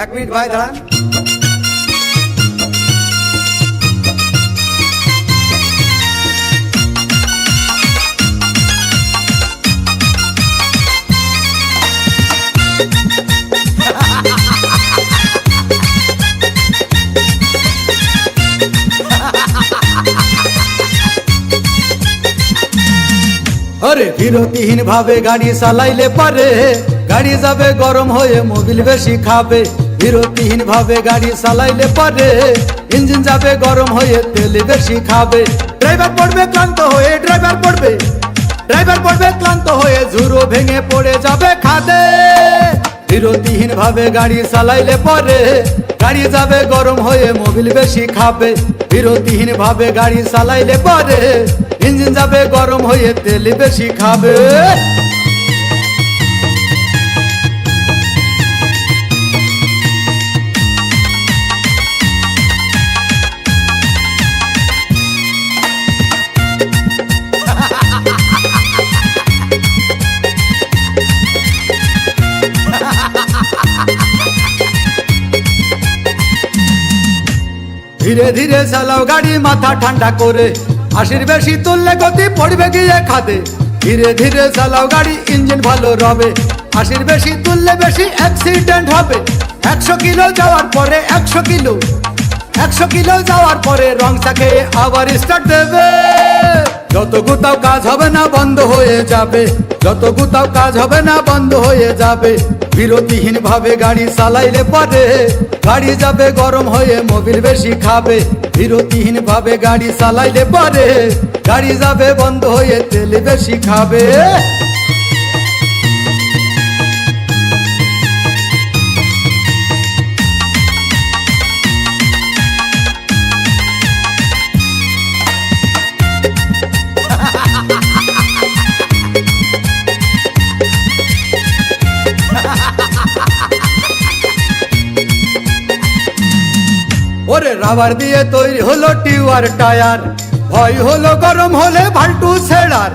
এক মিনিট ভাই দাঁড়ান। अरे বিরতিহীন ভাবে গাড়ি চালাইলে পারে গাড়ি যাবে গরম হয়ে মোবিল বেশি খাবে। বিরতিহীন ভাবে গাড়ি চালাইলে পারে ইঞ্জিন যাবে গরম হয়ে তেল বেশি খাবে। ড্রাইভার পড়বে ক্লান্ত হয়ে ড্রাইভার পড়বে ক্লান্ত হয়ে ঝুরো ভেঙে পড়ে যাবে খাদে। বিরতিহীন ভাবে গাড়ি চালাইলে পারে গাড়ি যাবে গরম হয়ে মোবিল বেশি খাবে। বিরতিহীন ভাবে গাড়ি চালাইলে পারে ইঞ্জিন যাবে গরম হয়ে তেল বেশি খাবে। ধীরে ধীরে চালাও গাড়ি মাথা ঠান্ডা করে, 80 বেশি তুললে গতি পড়বে গিয়ে খাদে। ধীরে ধীরে চালাও গাড়ি ইঞ্জিন ভালো রবে, 80 বেশি তুললে বেশি অ্যাক্সিডেন্ট হবে। 100 কিলো যাওয়ার পরে 100 কিলো যাওয়ার পরে রং চাকে আবার স্টার্ট দেবে। যত গুতাও কাজ হবে না বন্ধ হয়ে যাবে, যত গুতাও কাজ হবে না বন্ধ হয়ে যাবে। বিরতিহীন ভাবে গাড়ি চালাইলে পারে গাড়ি যাবে গরম হয়ে মোবিল বেশি খাবে। বিরতিহীন ভাবে গাড়ি চালাইলে পারে গাড়ি যাবে বন্ধ হয়ে তেল বেশি খাবে। ওরে রাবার দিয়ে তৈরি হলো টিউবার টায়ার, ভয় হলো গরম হলে ভাল্টু ছেড়ার।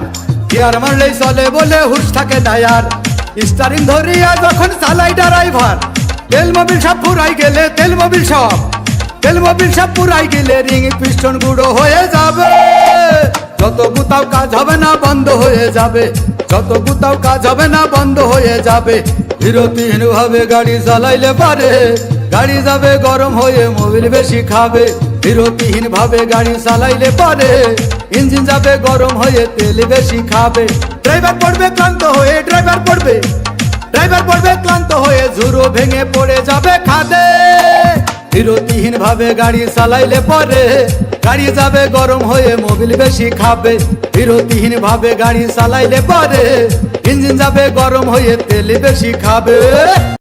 গিয়ার মারলেই চলে বলে হুশ থাকে টায়ার, স্টারিং ধরিয়া যখন চালাই ড্রাইভার। তেল মোবিল সব পুরাই গেলে তেল মোবিল সব পুরাই গেলে রিং পিস্টন গুঁড়ো হয়ে যাবে। যত গুতাও কাজ হবে না বন্ধ হয়ে যাবে, যত গুতাও কাজ হবে না বন্ধ হয়ে যাবে। বিরতিহীন ভাবে গাড়ি চালাইলে পারে গাড়ি যাবে গরম হয়ে মোবিল বেশি খাবে। বিরতিহীন ভাবে গাড়ি চালাইলে পারে ইঞ্জিন যাবে গরম হয়ে তেল বেশি খাবে। ড্রাইভার পড়বে ক্লান্ত হয়ে ঝুরো ভেঙে পড়ে যাবে খাদে। বিরতিহীন ভাবে গাড়ি চালাইলে পারে গাড়ি যাবে গরম হয়ে মোবিল বেশি খাবে। বিরতিহীন ভাবে গাড়ি চালাইলে পারে ইঞ্জিন যাবে গরম হয়ে তেল বেশি খাবে।